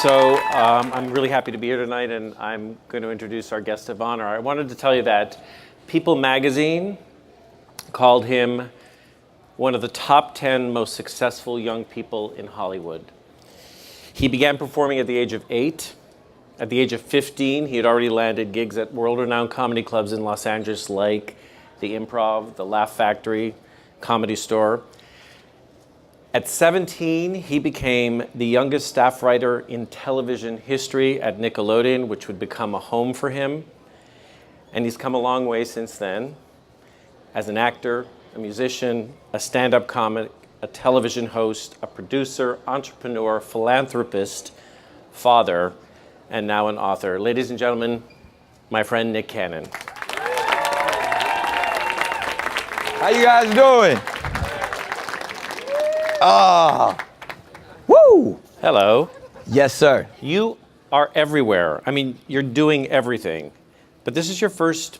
I'm really happy to be here tonight, and I'm going to introduce our guest of honor. I wanted to tell you that People magazine called him one of the top 10 most successful young people in Hollywood. He began performing at the age of 8. At the age of 15, he had already landed gigs at world-renowned comedy clubs in Los Angeles like the Improv, the Laugh Factory, Comedy Store. At 17, he became the youngest staff writer in television history at Nickelodeon, which would become a home for him. And he's come a long way since then as an actor, a musician, a stand-up comic, a television host, a producer, entrepreneur, philanthropist, father, and now an author. Ladies and gentlemen, my friend Nick Cannon. How you guys doing? Woo! Hello. Yes, sir. You are everywhere. I mean, you're doing everything. But this is your first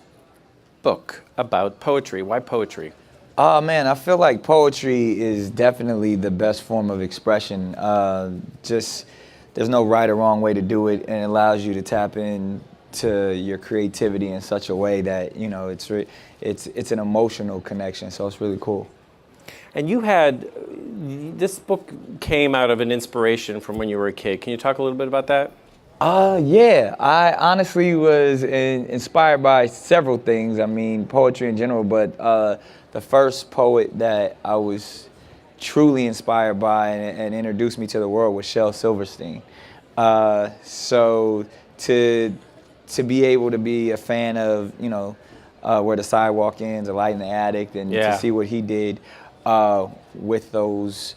book about poetry. Why poetry? Oh, man, I feel like poetry is definitely the best form of expression. There's no right or wrong way to do it, and it allows you to tap into your creativity in such a way that, you know, it's an emotional connection, so it's really cool. And this book came out of an inspiration from when you were a kid. Can you talk a little bit about that? Yeah, I honestly was inspired by several things. I mean, poetry in general, but the first poet that I was truly inspired by and introduced me to the world was Shel Silverstein. So to be able to be a fan of, you know, Where the Sidewalk Ends, A Light in the Attic, and to see what he did with those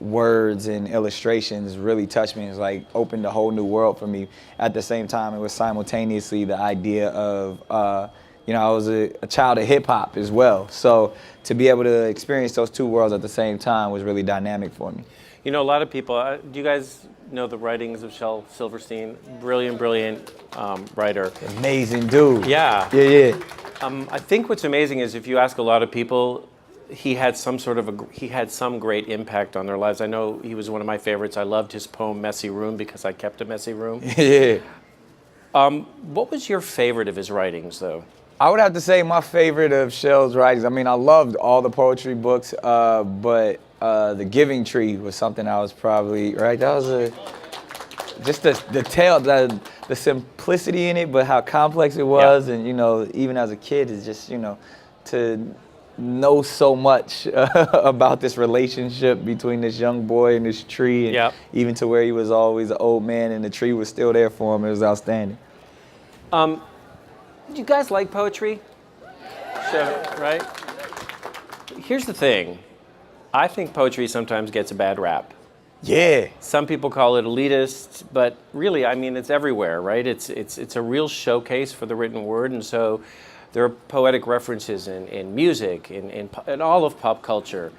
words and illustrations really touched me. It's like opened a whole new world for me. At the same time, it was simultaneously the idea of, I was a child of hip hop as well. So to be able to experience those two worlds at the same time was really dynamic for me. You know, a lot of people, do you guys know the writings of Shel Silverstein? Brilliant writer. Amazing dude. Yeah. Yeah. I think what's amazing is if you ask a lot of people, he had some great impact on their lives. I know he was one of my favorites. I loved his poem Messy Room because I kept a messy room. Yeah. What was your favorite of his writings, though? I would have to say my favorite of Shel's writings. I mean, I loved all the poetry books, but The Giving Tree was something I was probably, right? That was just the simplicity in it, but how complex it was. Yeah. And, you know, even as a kid, it's just, you know, to know so much about this relationship between this young boy and this tree, and even to where he was always an old man and the tree was still there for him. It was outstanding. Do you guys like poetry? Sure, right? Here's the thing. I think poetry sometimes gets a bad rap. Yeah. Some people call it elitist, but really, I mean, it's everywhere, right? It's a real showcase for the written word, and so there are poetic references in music, in all of pop culture.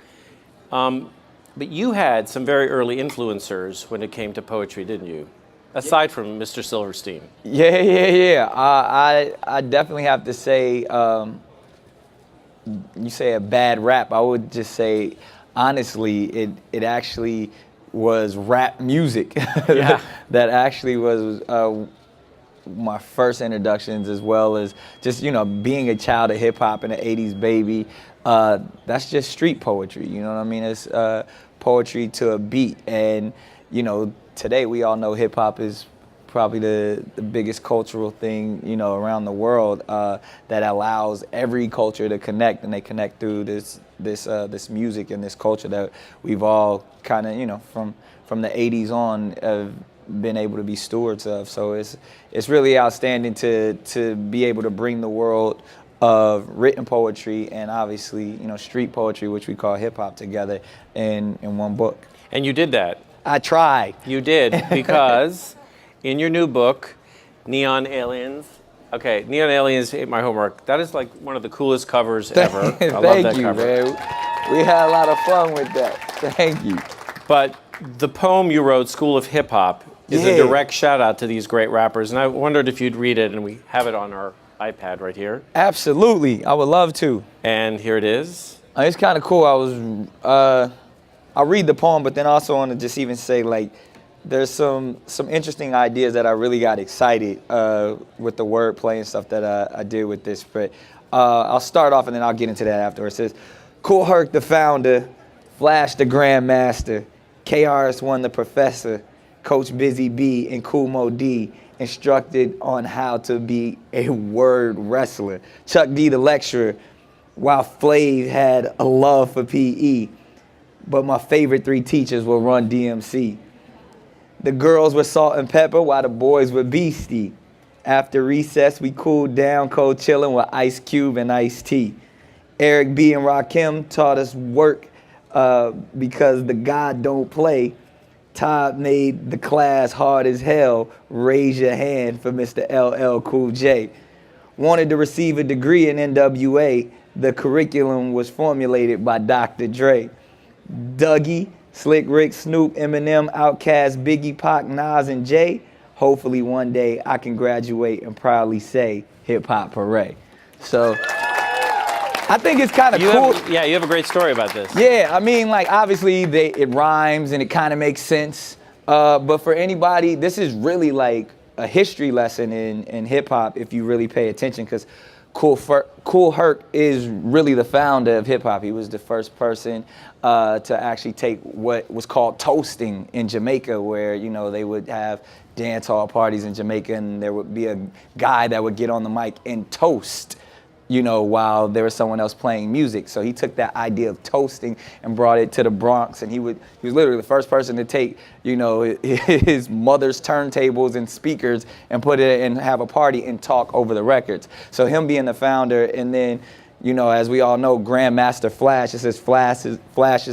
But you had some very early influencers when it came to poetry, didn't you? Aside from Mr. Silverstein. Yeah. I definitely have to say, you say a bad rap. I would just say, honestly, it actually was rap music that actually was my first introductions, as well as just, you know, being a child of hip hop and an 80s baby. That's just street poetry, you know what I mean? It's poetry to a beat. And, you know, today we all know hip hop is probably the biggest cultural thing, you know, around the world, that allows every culture to connect, and they connect through this music and this culture that we've all kind of, you know, from the 80s on been able to be stewards of. So it's really outstanding to be able to bring the world of written poetry and obviously, you know, street poetry, which we call hip hop, together in one book. And you did that. I tried. You did, because in your new book, Neon Aliens. Okay, Neon Aliens ate my homework. That is like one of the coolest covers ever. I love that cover. Man. We had a lot of fun with that. Thank you. But the poem you wrote, School of Hip Hop, is a direct shout out to these great rappers, and I wondered if you'd read it, and we have it on our iPad right here. Absolutely, I would love to. And here it is. It's kind of cool. I'll read the poem, but then also want to just even say, like, there's some interesting ideas that I really got excited with the wordplay and stuff that I did with this. But I'll start off and then I'll get into that afterwards. It says, Kool Herc the founder, Flash the grandmaster, KRS-One the professor, Coach Busy B and Kool Moe Dee instructed on how to be a word wrestler. Chuck D the lecturer, while Flav had a love for PE. But my favorite 3 teachers were Run DMC. The girls were Salt and Pepper while the boys were Beastie. After recess, we cooled down, cold chilling with Ice Cube and Ice-T. Eric B and Rakim taught us work because the God don't play. Todd made the class hard as hell. Raise your hand for Mr. LL Cool J. Wanted to receive a degree in NWA. The curriculum was formulated by Dr. Dre. Dougie, Slick Rick, Snoop, Eminem, Outkast, Biggie, Pac, Nas, and Jay. Hopefully one day I can graduate and proudly say hip hop hooray. So I think it's kind of cool. You have a great story about this. Yeah, I mean, like obviously it rhymes and it kind of makes sense. But for anybody, this is really like a history lesson in hip hop if you really pay attention, because Kool Herc is really the founder of hip hop. He was the first person to actually take what was called toasting in Jamaica, where they would have dance hall parties in Jamaica, and there would be a guy that would get on the mic and toast, while there was someone else playing music. So he took that idea of toasting and brought it to the Bronx, and he was literally the first person to take, his mother's turntables and speakers and put it and have a party and talk over the records. So him being the founder, and then, as we all know, Grandmaster Flash, it says Flash is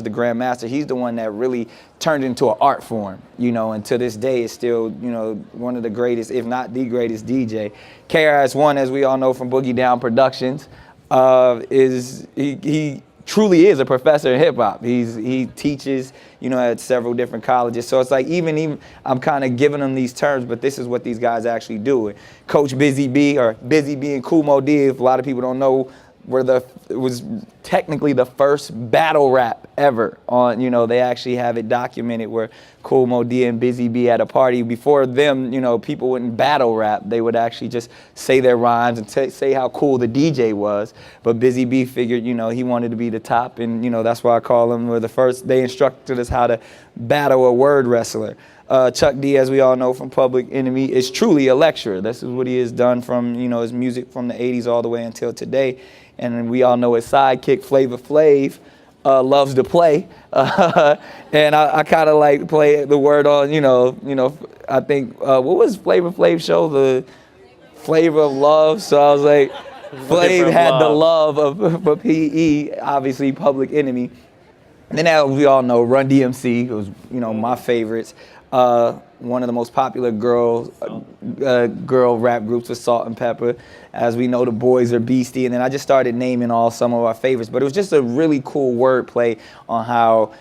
the Grandmaster. He's the one that really turned into an art form, and to this day is still, one of the greatest, if not the greatest DJ. KRS-One, as we all know from Boogie Down Productions, he truly is a professor in hip hop. He teaches, at several different colleges. So it's like even I'm kind of giving them these terms, but this is what these guys actually do. Coach Busy B, or Busy B and Kool Moe Dee, if a lot of people don't know, it was technically the first battle rap ever on, they actually have it documented where Kool Moe Dee and Busy B at a party. Before them, people wouldn't battle rap. They would actually just say their rhymes and say how cool the DJ was. But Busy B figured, he wanted to be the top, and, that's why I call them the first. They instructed us how to battle a word wrestler. Chuck D, as we all know from Public Enemy, is truly a lecturer. This is what he has done from, his music from the 80s all the way until today. And we all know his sidekick, Flavor Flav, loves to play. And I kind of like play the word on, I think, what was Flavor Flav's show? The Flavor of Love. So I was like, Flav had the love for PE, obviously Public Enemy. And then as we all know, Run DMC was, my favorites. One of the most popular girl rap groups was Salt and Pepper. As we know, the boys are Beastie. And then I just started naming some of our favorites. But it was just a really cool wordplay on how,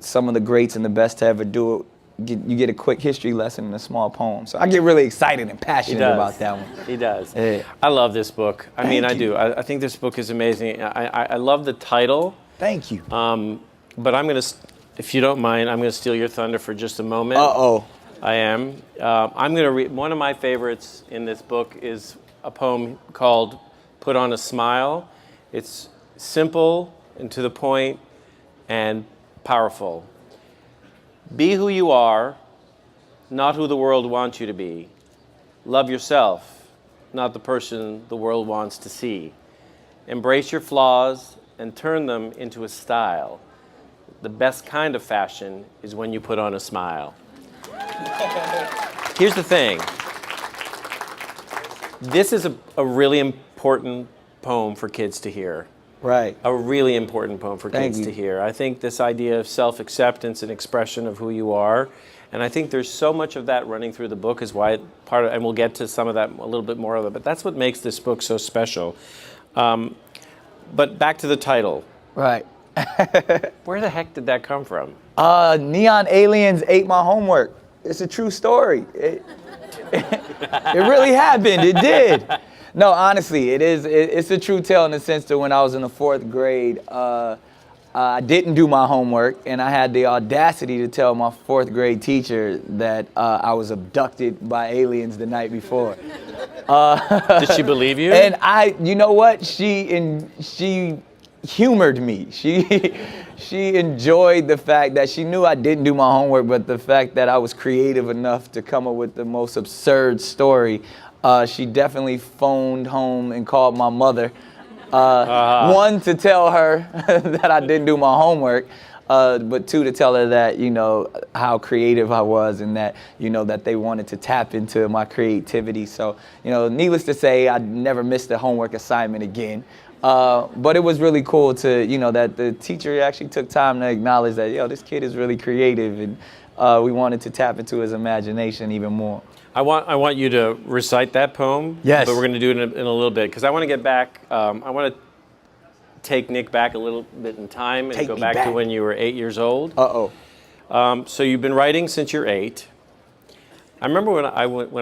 some of the greats and the best to ever do it. You get a quick history lesson in a small poem. So I get really excited and passionate about that one. He does. Yeah. I love this book. I do. I think this book is amazing. I love the title. Thank you. But I'm going to, if you don't mind, I'm going to steal your thunder for just a moment. Uh-oh. I am. I'm going to read, one of my favorites in this book is a poem called Put on a Smile. It's simple and to the point and powerful. Be who you are, not who the world wants you to be. Love yourself, not the person the world wants to see. Embrace your flaws and turn them into a style. The best kind of fashion is when you put on a smile. Here's the thing. This is a really important poem for kids to hear. Right. A really important poem for kids to hear. I think this idea of self-acceptance and expression of who you are, and I think there's so much of that running through the book is why and we'll get to some of that, a little bit more of it, but that's what makes this book so special. But back to the title. Right. Where the heck did that come from? Neon aliens ate my homework. It's a true story. It really happened. It did. No, honestly, it's a true tale in the sense that when I was in the 4th grade, I didn't do my homework, and I had the audacity to tell my 4th grade teacher that I was abducted by aliens the night before. Did she believe you? And you know what? She humored me. She enjoyed the fact that she knew I didn't do my homework, but the fact that I was creative enough to come up with the most absurd story. She definitely phoned home and called my mother. One, to tell her that I didn't do my homework, but 2, to tell her that, how creative I was, and that, that they wanted to tap into my creativity. So, needless to say, I never missed a homework assignment again. But it was really cool to, that the teacher actually took time to acknowledge that, this kid is really creative, and we wanted to tap into his imagination even more. I want you to recite that poem. Yes. But we're going to do it in a little bit, because I want to get back. I want to take Nick back a little bit in time and go back to when you were 8 years old. So you've been writing since you're 8. I remember when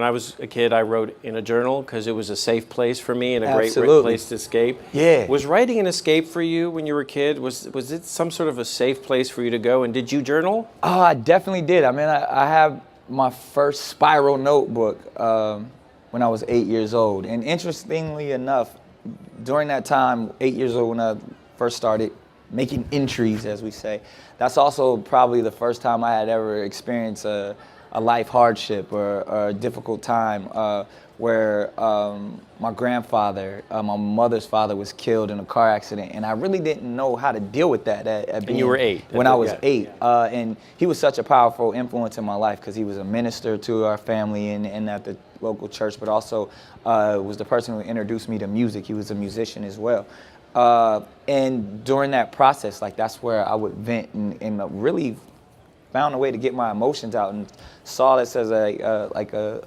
I was a kid, I wrote in a journal because it was a safe place for me and a great place to escape. Yeah. Was writing an escape for you when you were a kid? Was it some sort of a safe place for you to go? And did you journal? Oh, I definitely did. I mean, I have my first spiral notebook when I was 8 years old. And interestingly enough, during that time, 8 years old, when I first started making entries, as we say, that's also probably the first time I had ever experienced a life hardship or a difficult time where my grandfather, my mother's father, was killed in a car accident, and I really didn't know how to deal with that. And you were 8? When I was 8. And he was such a powerful influence in my life because he was a minister to our family and at the local church, but also was the person who introduced me to music. He was a musician as well. And during that process, that's where I would vent and really found a way to get my emotions out, and saw this as a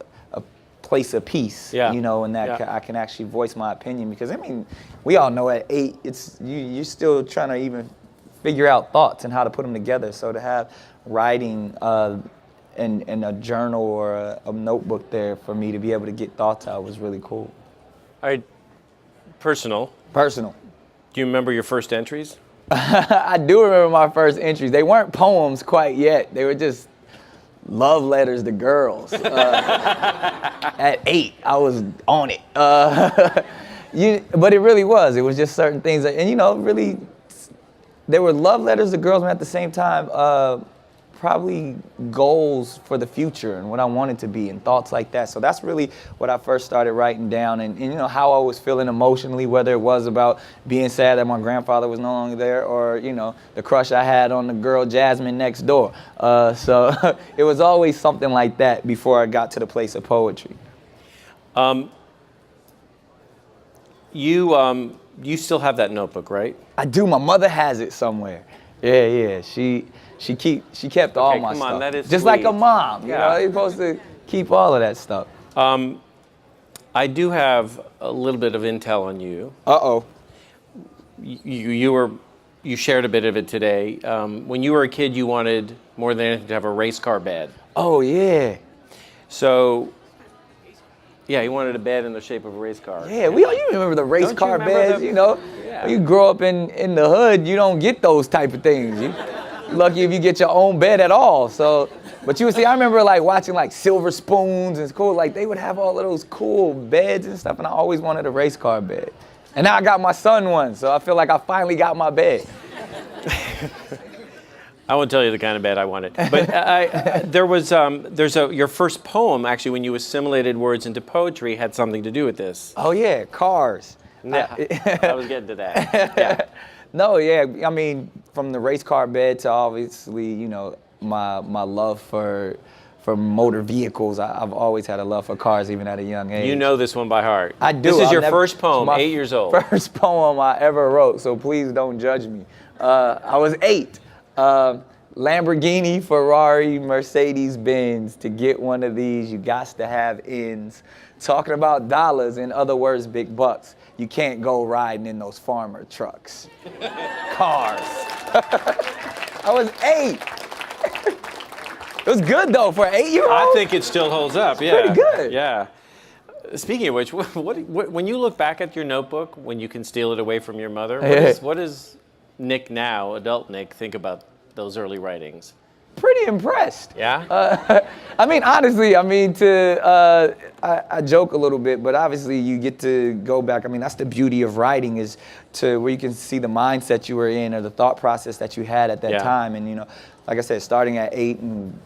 place of peace, and that I can actually voice my opinion, because we all know at 8 you're still trying to even figure out thoughts and how to put them together. So to have writing in a journal or a notebook there for me to be able to get thoughts out was really cool. All right, personal. Do you remember your first entries? I do remember my first entries. They weren't poems quite yet. They were just love letters to girls. At 8, I was on it. But it really was. It was just certain things. Really, they were love letters to girls, and at the same time, probably goals for the future and what I wanted to be and thoughts like that. So that's really what I first started writing down, and how I was feeling emotionally, whether it was about being sad that my grandfather was no longer there, or the crush I had on the girl Jasmine next door. So it was always something like that before I got to the place of poetry. You still have that notebook, right? I do. My mother has it somewhere. Yeah. She kept all my come stuff. On, that is just sweet. Like a mom, you're supposed to keep all of that stuff. I do have a little bit of intel on you. You shared a bit of it today. When you were a kid, you wanted more than anything to have a race car bed. Oh yeah. So, yeah, he wanted a bed in the shape of a race car. Yeah, you remember the race car beds, Yeah. When you grow up in the hood, you don't get those type of things. You're lucky if you get your own bed at all. So, but you would see, I remember watching Silver Spoons, and it's cool. They would have all of those cool beds and stuff, and I always wanted a race car bed. And now I got my son one, so I feel like I finally got my bed. I won't tell you the kind of bed I wanted, but your first poem, actually, when you assimilated words into poetry, had something to do with this. Oh yeah, cars. Yeah, I was getting to that. Yeah. No, yeah, from the race car bed to obviously, my love for motor vehicles. I've always had a love for cars, even at a young age. You know this one by heart. I do. This is your first poem, 8 years old. First poem I ever wrote, so please don't judge me. I was 8. Lamborghini, Ferrari, Mercedes-Benz. To get one of these, you got to have ends. Talking about dollars, in other words, big bucks. You can't go riding in those farmer trucks. Cars. I was 8. It was good though for an 8-year-old. I think it still holds up. Yeah. Pretty good. Yeah. Speaking of which, what when you look back at your notebook, when you can steal it away from your mother, what is Nick now, adult Nick, think about those early writings? Pretty impressed. Yeah? I mean, honestly, I joke a little bit, but obviously you get to go back. I mean, that's the beauty of writing, is to where you can see the mindset you were in or the thought process that you had at that Yeah. time. And, like I said, starting at 8 and,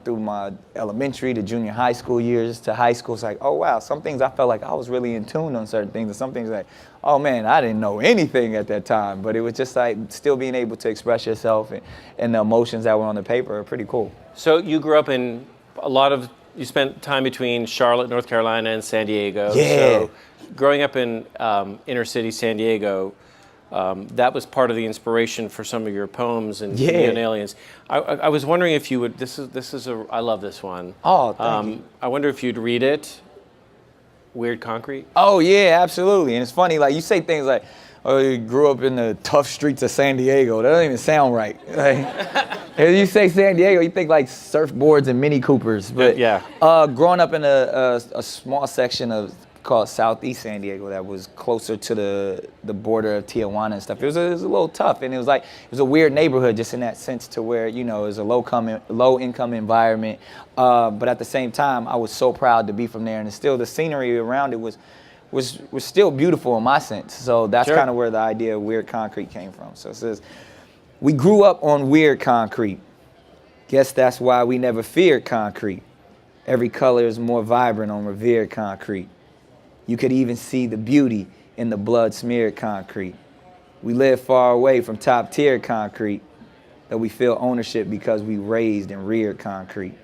through my elementary to junior high school years to high school, it's like, oh, wow, some things I felt like I was really in tune on certain things. And some things like, oh, man, I didn't know anything at that time. But it was just like still being able to express yourself and the emotions that were on the paper are pretty cool. So you grew up in you spent time between Charlotte, North Carolina, and San Diego. Yeah. So growing up in inner city San Diego, that was part of the inspiration for some of your poems and Yeah. Neon Aliens. I was wondering if you would. I love this one. Oh, thank you. I wonder if you'd read it. Weird Concrete. Oh, yeah, absolutely. And it's funny, like, you say things like, oh, you grew up in the tough streets of San Diego. That doesn't even sound right. Like, if you say San Diego, you think like surfboards and Mini Coopers. But Yeah. Growing up in a small section called Southeast San Diego that was closer to the border of Tijuana and stuff, it was a little tough. And it was a weird neighborhood just in that sense, to where, it was a low income environment. But at the same time, I was so proud to be from there. And still the scenery around it was still beautiful in my sense. So that's Sure. kind of where the idea of Weird Concrete came from. So it says, we grew up on weird concrete. Guess that's why we never feared concrete. Every color is more vibrant on revered concrete. You could even see the beauty in the blood-smeared concrete. We live far away from top-tier concrete, that we feel ownership because we raised and reared concrete.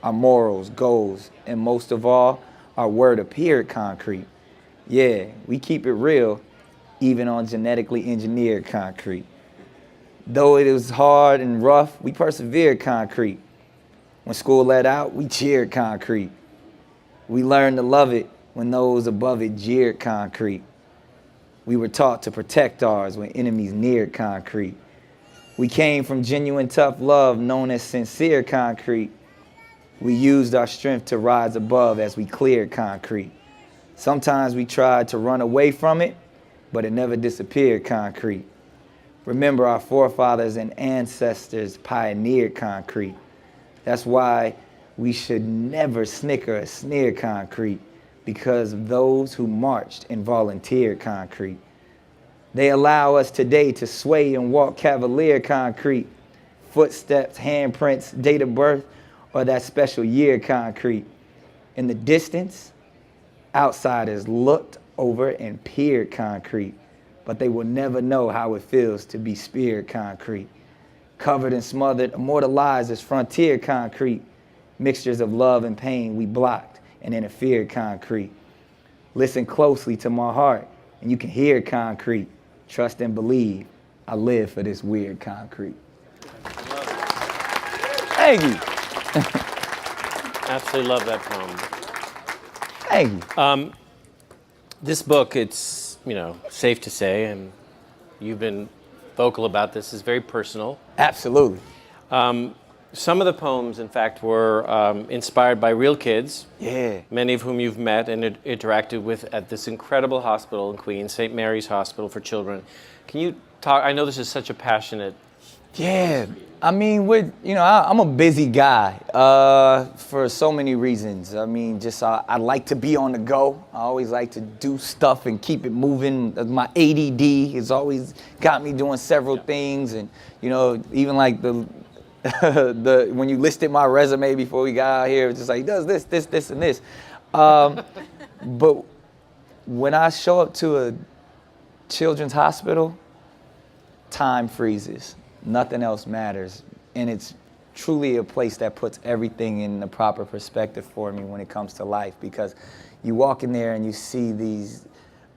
Our morals, goals, and most of all, our word appeared concrete. Yeah, we keep it real, even on genetically engineered concrete. Though it was hard and rough, we persevered concrete. When school let out, we cheered concrete. We learned to love it when those above it jeered concrete. We were taught to protect ours when enemies neared concrete. We came from genuine tough love known as sincere concrete. We used our strength to rise above as we cleared concrete. Sometimes we tried to run away from it, but it never disappeared concrete. Remember, our forefathers and ancestors pioneered concrete. That's why we should never snicker or sneer concrete, because of those who marched and volunteered concrete. They allow us today to sway and walk cavalier concrete. Footsteps, handprints, date of birth, or that special year concrete. In the distance, outsiders looked over and peered concrete, but they will never know how it feels to be speared concrete. Covered and smothered, immortalized as frontier concrete. Mixtures of love and pain we blocked and interfered concrete. Listen closely to my heart and you can hear concrete. Trust and believe, I live for this weird concrete. Thank you. Absolutely love that poem. Thank you. This book, it's safe to say, and you've been vocal about this, is very personal. Absolutely. Some of the poems, in fact, were inspired by real kids. Yeah. Many of whom you've met and interacted with at this incredible hospital in Queens, St. Mary's Hospital for Children. Can you talk? I know this is such a passionate. Yeah, I mean, I'm a busy guy for so many reasons. I mean, I like to be on the go. I always like to do stuff and keep it moving. My ADD has always got me doing several things, and even like the when you listed my resume before we got out here, it's just like, he does this, and this. But when I show up to a children's hospital, time freezes. Nothing else matters. And it's truly a place that puts everything in the proper perspective for me when it comes to life, because you walk in there and you see these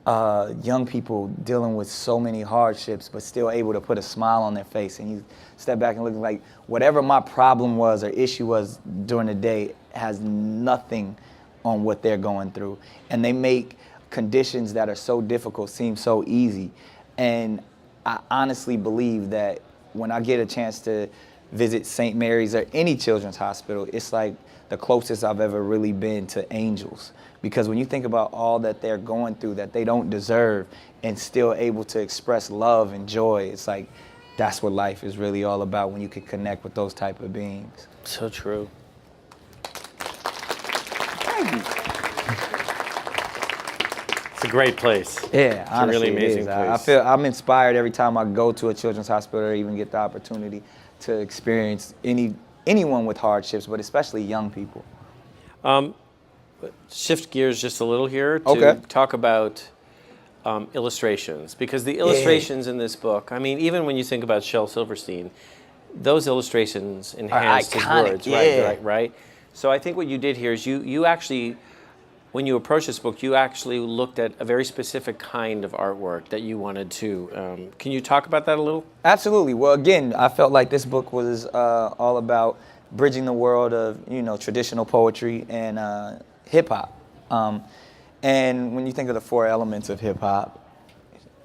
young people dealing with so many hardships, but still able to put a smile on their face. And you step back and look like whatever my problem was or issue was during the day has nothing on what they're going through. And they make conditions that are so difficult seem so easy. And I honestly believe that when I get a chance to visit St. Mary's or any children's hospital, it's like the closest I've ever really been to angels. Because when you think about all that they're going through that they don't deserve and still able to express love and joy, it's like that's what life is really all about when you can connect with those type of beings. So true. Thank you. It's a great place. Yeah, it's honestly, a really amazing it is. place. I feel I'm inspired every time I go to a children's hospital or even get the opportunity to experience anyone with hardships, but especially young people. Shift gears just a little here to Okay. talk about illustrations, because the illustrations in this book, I mean, even when you think about Shel Silverstein, those illustrations enhanced his iconic, words, yeah. right. So I think what you did here is you actually, when you approached this book, you actually looked at a very specific kind of artwork that you wanted to. Can you talk about that a little? Absolutely. Well, again, I felt like this book was all about bridging the world of traditional poetry and hip hop. And when you think of the four elements of hip hop,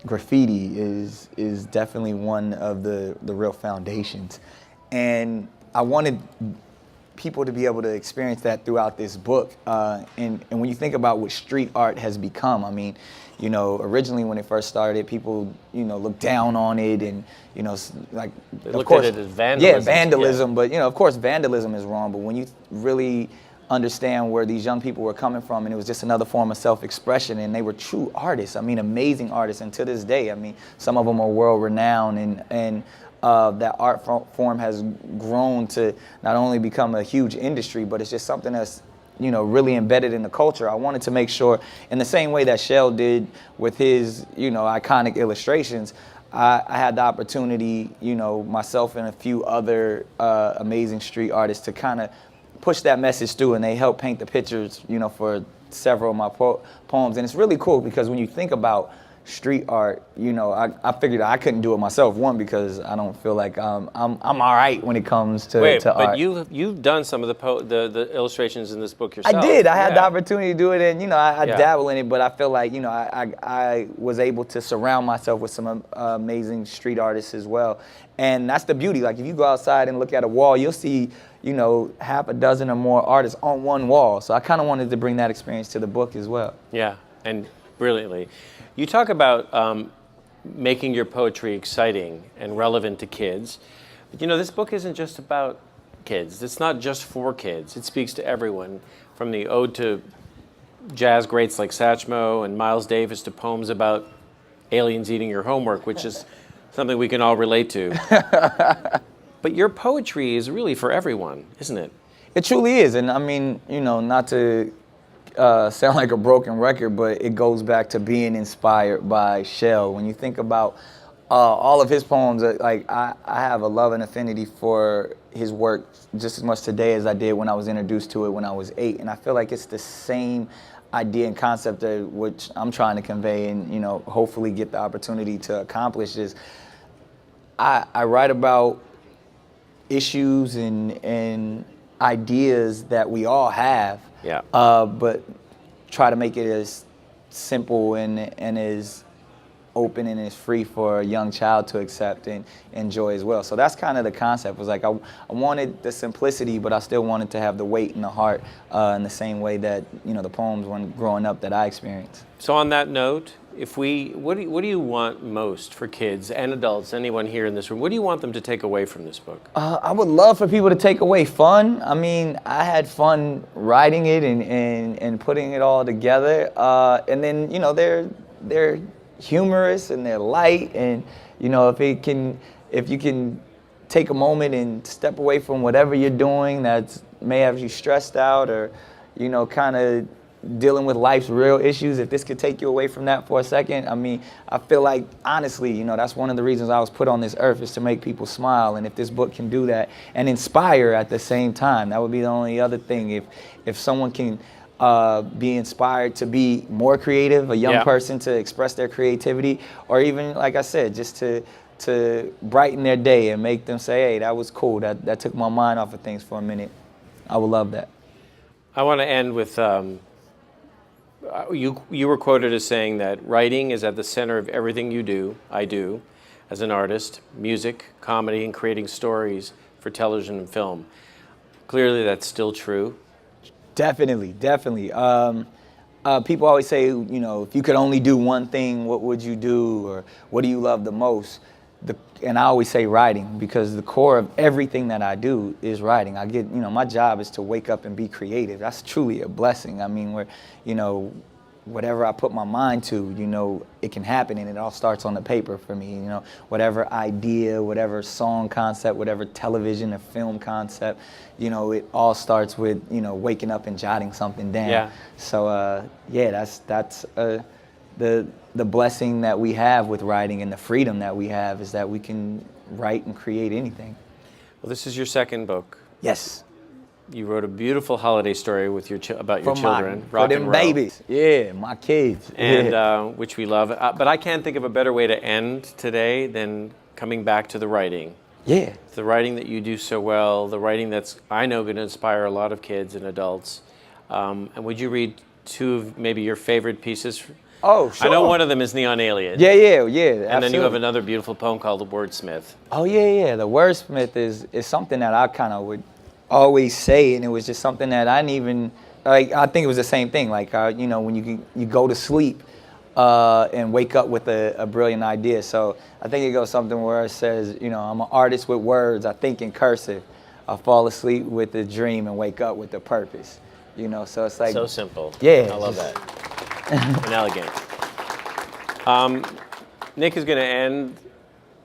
graffiti is definitely one of the real foundations. And I wanted people to be able to experience that throughout this book. And when you think about what street art has become, I mean, originally when it first started, people, looked down on it and, like, They of looked course, at it as vandalism. yeah, vandalism. Yeah. But, of course, vandalism is wrong. But when you really understand where these young people were coming from, and it was just another form of self-expression, and they were true artists. I mean, amazing artists. And to this day, I mean, some of them are world-renowned, and that art form has grown to not only become a huge industry, but it's just something that's really embedded in the culture. I wanted to make sure, in the same way that Shel did with his iconic illustrations, I had the opportunity, myself and a few other amazing street artists to kind of push that message through, and they helped paint the pictures for several of my poems. And it's really cool because when you think about street art, I figured I couldn't do it myself. One, because I don't feel like I'm all right when it comes to Wait, to but art. you've done some of the illustrations in this book yourself. I did. I had the Yeah. opportunity to do it, and I Yeah. dabble in it. But I feel like I was able to surround myself with some amazing street artists as well, and that's the beauty. Like if you go outside and look at a wall, you'll see half a dozen or more artists on one wall. So I kind of wanted to bring that experience to the book as well. Yeah, and brilliantly. You talk about making your poetry exciting and relevant to kids. But this book isn't just about kids. It's not just for kids. It speaks to everyone, from the ode to jazz greats like Satchmo and Miles Davis to poems about aliens eating your homework, which is something we can all relate to. But your poetry is really for everyone, isn't it? It truly is, and I mean, not to sound like a broken record, but it goes back to being inspired by Shel. When you think about all of his poems, like I have a love and affinity for his work just as much today as I did when I was introduced to it when I was 8, and I feel like it's the same idea and concept of which I'm trying to convey and hopefully get the opportunity to accomplish is I write about issues and ideas that we all have, Yeah. but try to make it as simple and as open and as free for a young child to accept and enjoy as well. So that's kind of the concept. Was like I wanted the simplicity, but I still wanted to have the weight and the heart in the same way that the poems when growing up that I experienced. So on that note, what do you want most for kids and adults, anyone here in this room? What do you want them to take away from this book? I would love for people to take away fun. I mean, I had fun writing it and putting it all together. And then they're humorous and they're light, and if you can take a moment and step away from whatever you're doing that may have you stressed out or kind of dealing with life's real issues, if this could take you away from that for a second, I mean, I feel like, honestly, that's one of the reasons I was put on this earth, is to make people smile. And if this book can do that and inspire at the same time, that would be the only other thing. If someone can be inspired to be more creative, a young person to express their creativity, or even, like I said, just to brighten their day and make them say, hey, that was cool, that took my mind off of things for a minute, I would love that. I want to end with, you were quoted as saying that writing is at the center of everything I do, as an artist. Music, comedy, and creating stories for television and film. Clearly, that's still true. Definitely. People always say, if you could only do one thing, what would you do? Or what do you love the most? And I always say writing, because the core of everything that I do is writing. My job is to wake up and be creative. That's truly a blessing. I mean, whatever I put my mind to, it can happen, and it all starts on the paper for me. Whatever idea, whatever song concept, whatever television or film concept, it all starts with, waking up and jotting something down. Yeah. So, that's the blessing that we have with writing, and the freedom that we have is that we can write and create anything. Well, this is your second book. Yes. You wrote a beautiful holiday story with about your children, for them babies. Yeah, my kids. And which we love. But I can't think of a better way to end today than coming back to the writing. Yeah. The writing that you do so well, the writing that's, I know, going to inspire a lot of kids and adults. And would you read two of maybe your favorite pieces? Oh, sure. I know one of them is Neon Alien. Yeah, And then you have another beautiful poem called The Wordsmith. Oh, yeah. The Wordsmith is something that I kind of would always say, and it was just something that I didn't even, I think it was the same thing. When you go to sleep and wake up with a brilliant idea. So I think it goes something where it says, I'm an artist with words, I think in cursive. I fall asleep with a dream and wake up with a purpose. So it's like... So simple. Yeah. I love that. And elegant. Nick is going to end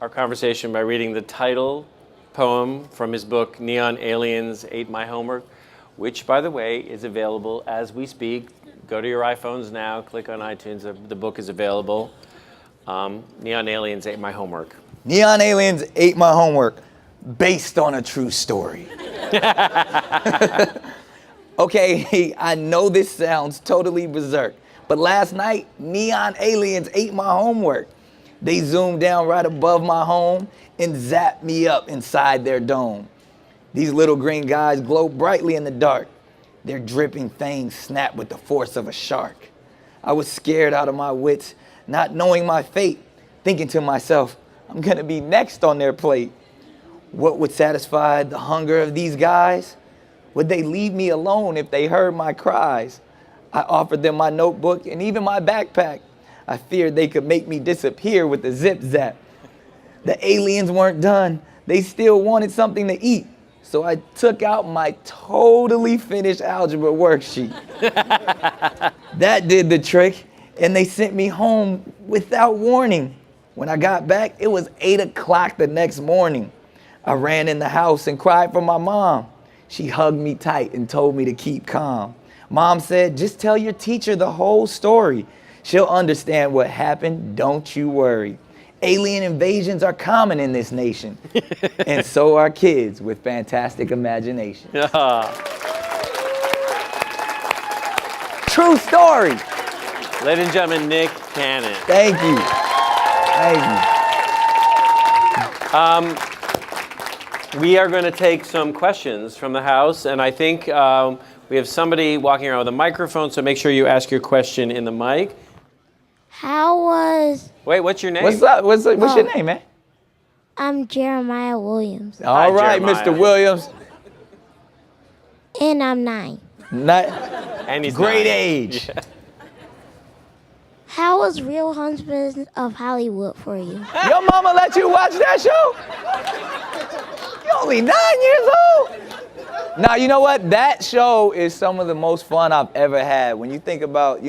our conversation by reading the title poem from his book, Neon Aliens Ate My Homework, which, by the way, is available as we speak. Go to your iPhones now, click on iTunes, the book is available. Neon Aliens Ate My Homework. Neon Aliens Ate My Homework, based on a true story. Okay, I know this sounds totally berserk, but last night, neon aliens ate my homework. They zoomed down right above my home and zapped me up inside their dome. These little green guys glow brightly in the dark. Their dripping fangs snap with the force of a shark. I was scared out of my wits, not knowing my fate, thinking to myself, I'm gonna be next on their plate. What would satisfy the hunger of these guys? Would they leave me alone if they heard my cries? I offered them my notebook and even my backpack. I feared they could make me disappear with the zip zap. The aliens weren't done. They still wanted something to eat. So I took out my totally finished algebra worksheet. That did the trick, and they sent me home without warning. When I got back, it was 8 o'clock the next morning. I ran in the house and cried for my mom. She hugged me tight and told me to keep calm. Mom said, just tell your teacher the whole story. She'll understand what happened, don't you worry. Alien invasions are common in this nation. And so are kids with fantastic imagination. True story. Ladies and gentlemen, Nick Cannon. Thank you. We are going to take some questions from the house, and I think we have somebody walking around with a microphone, so make sure you ask your question in the mic. Wait, what's your name? What's up? What's your name, man? I'm Jeremiah Williams. All right, Jeremiah. Mr. Williams. And I'm 9. And he's Great 9. age. Yeah. How was Real Husbands of Hollywood for you? Your mama let you watch that show? You're only 9 years old. Now, you know what? That show is some of the most fun I've ever had. When you think about,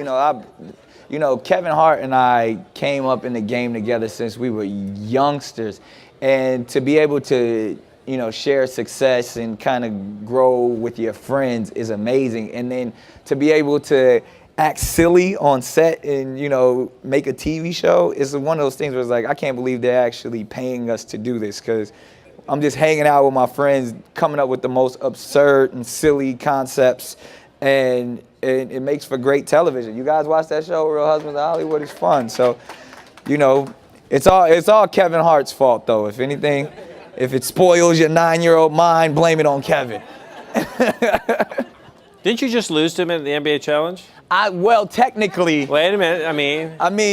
Kevin Hart and I came up in the game together since we were youngsters. And to be able to, share success and kind of grow with your friends is amazing. And then to be able to act silly on set and, make a TV show is one of those things where it's like, I can't believe they're actually paying us to do this, because I'm just hanging out with my friends, coming up with the most absurd and silly concepts, and it makes for great television. You guys watch that show, Real Husbands of Hollywood? It's fun. So, it's all Kevin Hart's fault, though. If anything, if it spoils your 9-year-old mind, blame it on Kevin. Didn't you just lose to him at the NBA Challenge? Well, technically, Wait a minute. I mean,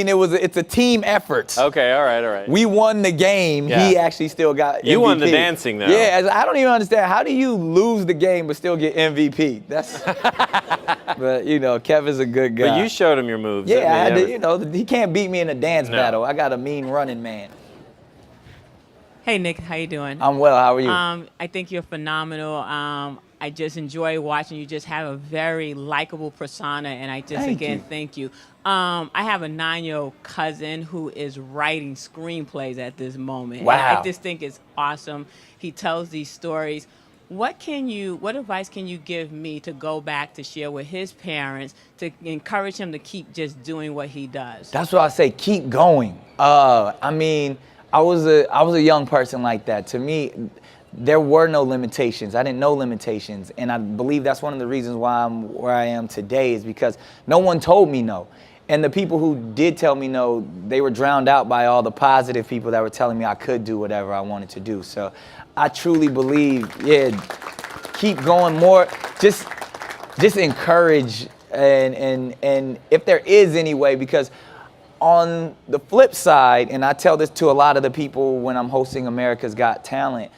it's a team effort. Okay, all right. We won the game. Yeah. He actually still got You MVP. won the dancing, though. Yeah, I don't even understand. How do you lose the game but still get MVP? But, Kevin's a good guy. But you showed him your moves. Yeah, I I mean, had to, he can't beat me in a dance battle. I got a mean running man. Hey, Nick, how you doing? I'm well. How are you? I think you're phenomenal. I just enjoy watching you. Just have a very likable persona, and I just thank you. I have a 9-year-old cousin who is writing screenplays at this moment. Wow. And I just think it's awesome. He tells these stories. What advice can you give me to go back to share with his parents to encourage him to keep just doing what he does? That's what I say. Keep going. I mean, I was a young person like that. To me, there were no limitations. I didn't know limitations, and I believe that's one of the reasons why I'm where I am today is because no one told me no. And the people who did tell me no, they were drowned out by all the positive people that were telling me I could do whatever I wanted to do. So I truly believe, keep going more. Just encourage and if there is any way, because on the flip side, and I tell this to a lot of the people when I'm hosting America's Got Talent,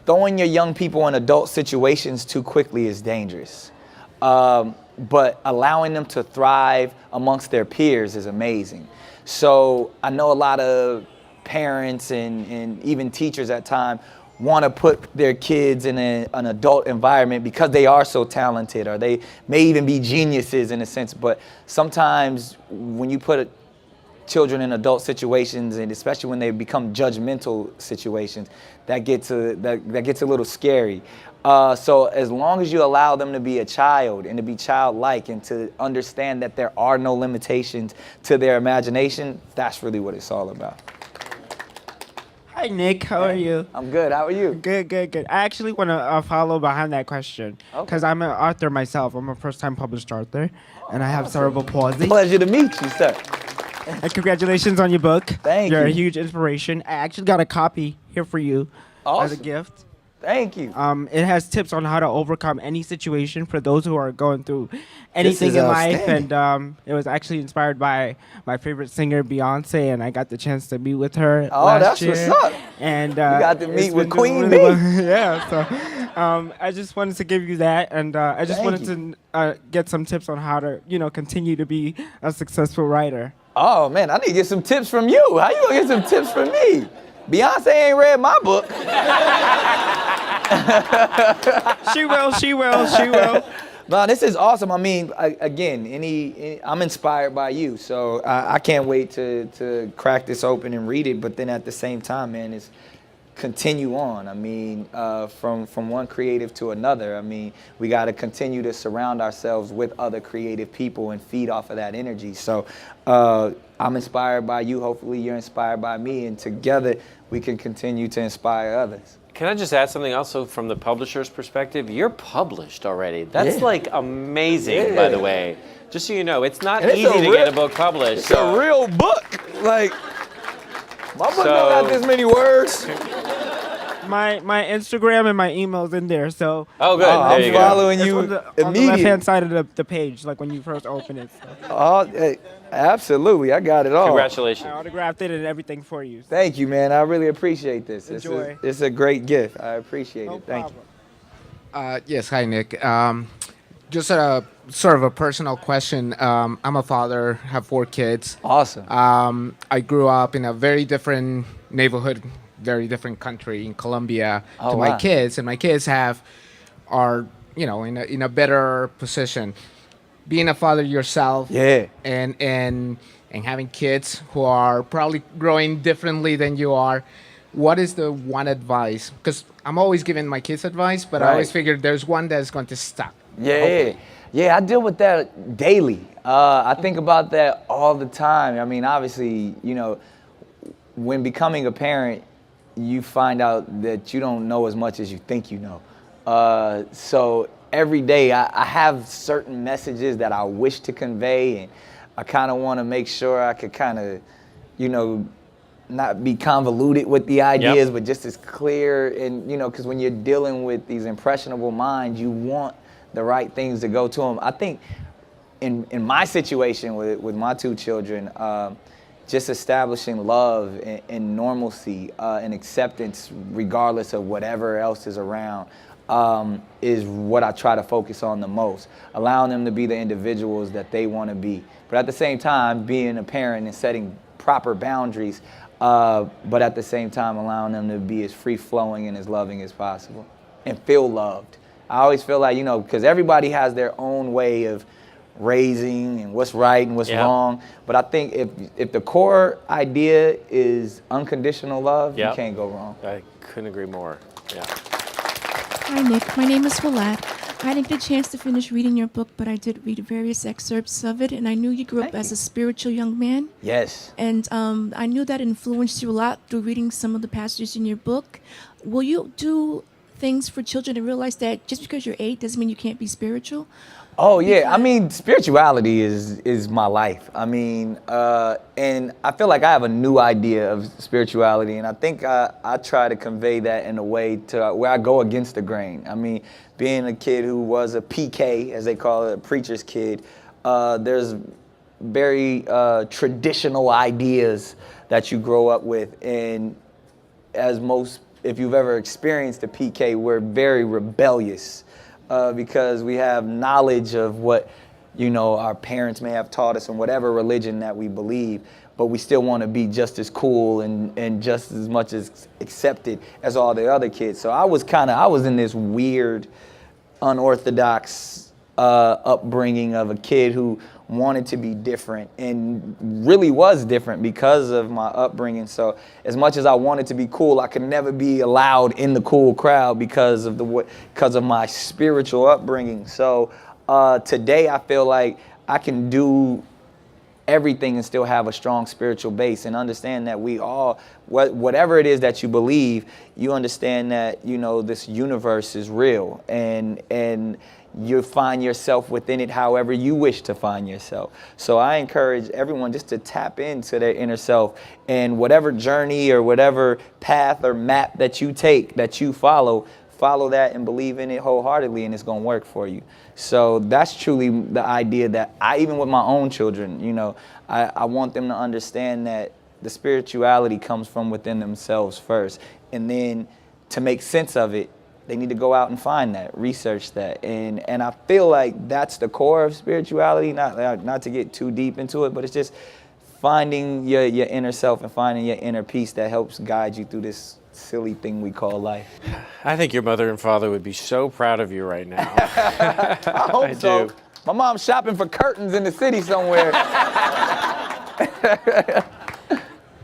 throwing your young people in adult situations too quickly is dangerous. But allowing them to thrive amongst their peers is amazing. So I know a lot of parents and even teachers at times want to put their kids in an adult environment because they are so talented, or they may even be geniuses in a sense. But sometimes when you put children in adult situations, and especially when they become judgmental situations, that gets a little scary. So as long as you allow them to be a child and to be childlike and to understand that there are no limitations to their imagination, that's really what it's all about. Hi, Nick. How are you? I'm good. How are you? Good. I actually want to follow behind that question because I'm an author myself. I'm a first-time published author, and I have cerebral palsy. Pleasure to meet you, sir. And congratulations on your book. Thank you. You're a huge inspiration. I actually got a copy here for you as a gift. Thank you. It has tips on how to overcome any situation for those who are going through anything in life. And it was actually inspired by my favorite singer, Beyonce, and I got the chance to meet with her last year. That's what's up. And you got to meet it's with been Queen doing Bee. well. Yeah, so I just wanted to give you that, and I just Thank wanted to get some tips on how to, continue to be a successful writer. Oh, man, I need to get some tips from you. How you going to get some tips from me? Beyonce ain't read my book. She will. No, this is awesome. I mean, again, I'm inspired by you, so I can't wait to crack this open and read it. But then at the same time, man, it's continue on. I mean, from one creative to another. I mean, we got to continue to surround ourselves with other creative people and feed off of that energy. So I'm inspired by you. Hopefully, you're inspired by me, and together we can continue to inspire others. Can I just add something also from the publisher's perspective? You're published already. That's like amazing, by the way. Just so you know, it's not easy to get a book published. It's a real book. Like, my book don't got this many words. My Instagram and my email's in there, so. Oh, good. I'm there you following It's you on the immediately. left-hand side of the page, like when you first open it. So. Oh, absolutely. I got it all. Congratulations. I autographed it and everything for you. So. Thank you, man. I really appreciate this. Enjoy. It's a great gift. I appreciate No it. Thank you. problem. Yes, hi, Nick. Just a sort of a personal question. I'm a father, have 4 kids. Awesome. I grew up in a very different neighborhood, very different country in Colombia to my wow. kids, and my kids are in a better position. Being a father yourself, Yeah. and having kids who are probably growing differently than you are, what is the one advice? Because I'm always giving my kids advice, but I always Right. figure there's one that's going to stuck. Yeah. hopefully. Yeah, I deal with that daily. I think about that all the time. I mean, obviously, when becoming a parent, you find out that you don't know as much as you think you know. So every day I have certain messages that I wish to convey, and I kind of want to make sure I could kind of, not be convoluted with the ideas, but just as clear. And, because when you're dealing with these impressionable minds, you want the right things to go to them. I think in my situation with my two children, just establishing love and normalcy and acceptance regardless of whatever else is around is what I try to focus on the most. Allowing them to be the individuals that they want to be. But at the same time, being a parent and setting proper boundaries, but at the same time allowing them to be as free-flowing and as loving as possible and feel loved. I always feel like, because everybody has their own way of raising and what's right and what's wrong. But I think if the core idea is unconditional love, you can't go wrong. I couldn't agree more. Yeah. Hi, Nick. My name is Willette. I didn't get a chance to finish reading your book, but I did read various excerpts of it, and I knew you grew up as a spiritual young man. Yes. And I knew that influenced you a lot through reading some of the passages in your book. Will you do things for children to realize that just because you're 8 doesn't mean you can't be spiritual? Oh, yeah. I mean, spirituality is my life. I mean, and I feel like I have a new idea of spirituality, and I think I try to convey that in a way to where I go against the grain. I mean, being a kid who was a PK, as they call it, a preacher's kid, there's very traditional ideas that you grow up with, and if you've ever experienced a PK, we're very rebellious. Because we have knowledge of what, our parents may have taught us in whatever religion that we believe, but we still want to be just as cool and just as much as accepted as all the other kids. So I was in this weird, unorthodox upbringing of a kid who wanted to be different and really was different because of my upbringing. So as much as I wanted to be cool, I could never be allowed in the cool crowd because of my spiritual upbringing. So today I feel like I can do everything and still have a strong spiritual base and understand that we all, whatever it is that you believe, you understand that, this universe is real and you find yourself within it however you wish to find yourself. So I encourage everyone just to tap into their inner self, and whatever journey or whatever path or map that you take, that you follow that and believe in it wholeheartedly, and it's going to work for you. So that's truly the idea that even with my own children, I want them to understand that the spirituality comes from within themselves first, and then to make sense of it, they need to go out and find that, research that, and I feel like that's the core of spirituality. Not to get too deep into it, but it's just finding your inner self and finding your inner peace that helps guide you through this silly thing we call life. I think your mother and father would be so proud of you right now. I hope so. do. My mom's shopping for curtains in the city somewhere.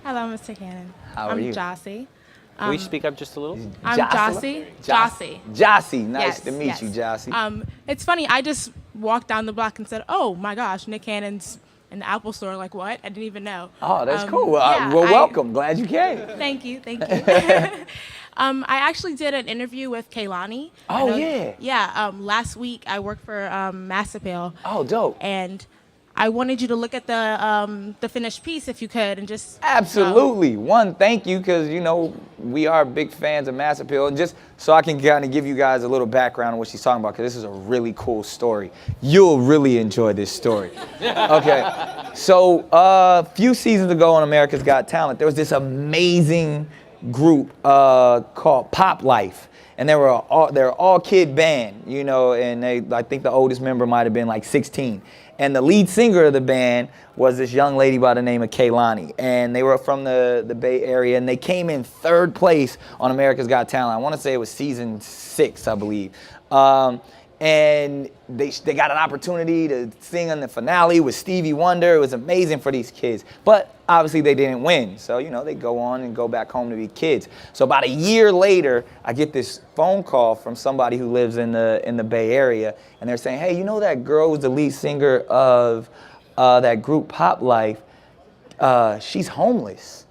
Hello, Mr. Cannon. How are you? I'm Jossie. Can we speak up just a little? I'm Jocelyn? Jossie. Jossie, nice Yes, to meet yes. you, Jossie. It's funny, I just walked down the block and said, oh my gosh, Nick Cannon's in the Apple store. Like, what? I didn't even know. Oh, that's cool. yeah, Welcome. Glad you came. Thank you. I actually did an interview with Kaylani. Oh, yeah. Yeah, last week I worked for Mass Appeal. Oh, dope. And I wanted you to look at the finished piece if you could and just... Absolutely. One, thank you, because, we are big fans of Mass Appeal. And just so I can kind of give you guys a little background on what she's talking about, because this is a really cool story. You'll really enjoy this story. Okay. So a few seasons ago on America's Got Talent, there was this amazing group called Pop Life. And they're an all-kid band, and I think the oldest member might have been like 16. And the lead singer of the band was this young lady by the name of Kaylani. And they were from the Bay Area, and they came in 3rd place on America's Got Talent. I want to say it was season 6, I believe. And they got an opportunity to sing on the finale with Stevie Wonder. It was amazing for these kids. But obviously they didn't win. So, they go on and go back home to be kids. So about a year later, I get this phone call from somebody who lives in the Bay Area. And they're saying, hey, that girl who's the lead singer of that group Pop Life, she's homeless.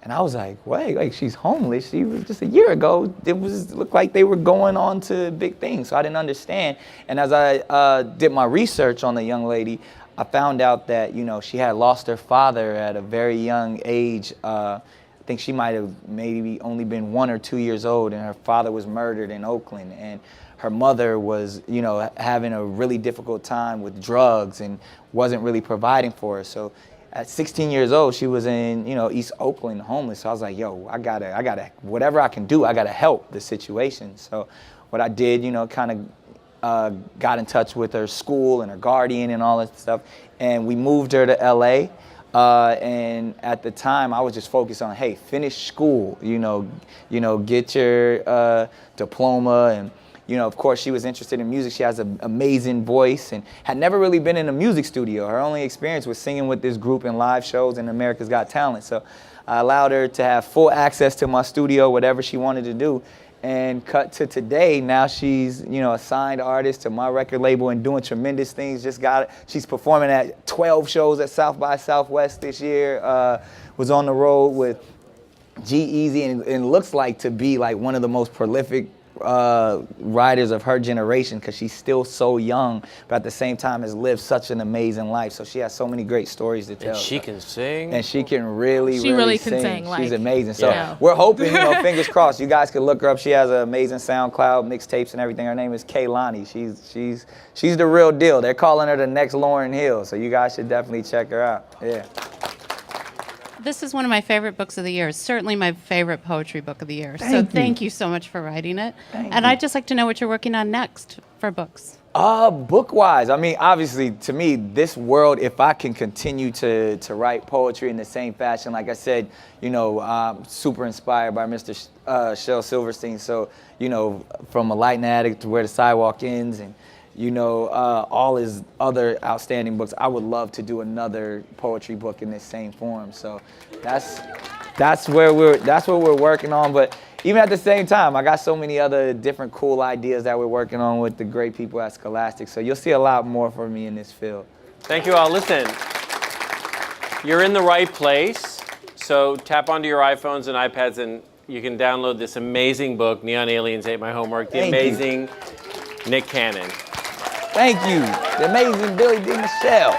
And I was like, wait, like she's homeless? She was just a year ago. It looked like they were going on to big things. So I didn't understand. And as I did my research on the young lady, I found out that, she had lost her father at a very young age. I think she might have maybe only been 1 or 2 years old, and her father was murdered in Oakland. And her mother was, you know, having a really difficult time with drugs and wasn't really providing for her. So at 16 years old, she was in, you know, East Oakland homeless. So I was like, yo, I gotta, whatever I can do, I gotta help the situation. So what I did, you know, kind of got in touch with her school and her guardian and all that stuff. And we moved her to LA. And at the time, I was just focused on, hey, finish school, you know, get your diploma. And, you know, of course, she was interested in music. She has an amazing voice and had never really been in a music studio. Her only experience was singing with this group in live shows and America's Got Talent. So I allowed her to have full access to my studio, whatever she wanted to do. And cut to today, now she's, you know, a signed artist to my record label and doing tremendous things. She's performing at 12 shows at South by Southwest this year. Was on the road with G-Eazy and looks like to be like one of the most prolific writers of her generation, because she's still so young, but at the same time has lived such an amazing life. So she has so many great stories to tell. And she can sing. And she can really can sing. She's amazing. So Yeah. we're hoping, you know, fingers crossed, you guys can look her up. She has an amazing SoundCloud, mixtapes and everything. Her name is Kehlani. She's the real deal. They're calling her the next Lauryn Hill. So you guys should definitely check her out. Yeah. This is one of my favorite books of the year. Certainly my favorite poetry book of the year. Thank you so much for writing it. And I'd just like to know what you're working on next for books. Book-wise, I mean, obviously, to me, this world, if I can continue to write poetry in the same fashion, like I said, you know, I'm super inspired by Mr. Shel Silverstein. So, you know, from A Light and Attic to Where the Sidewalk Ends, and you know, all his other outstanding books. I would love to do another poetry book in this same form. So that's what we're working on. But even at the same time, I got so many other different cool ideas that we're working on with the great people at Scholastic. So you'll see a lot more from me in this field. Thank you all. Listen, you're in the right place. So tap onto your iPhones and iPads and you can download this amazing book, Neon Aliens Ate My Homework, the amazing Nick Cannon. Thank you. The amazing Billy D. Michelle.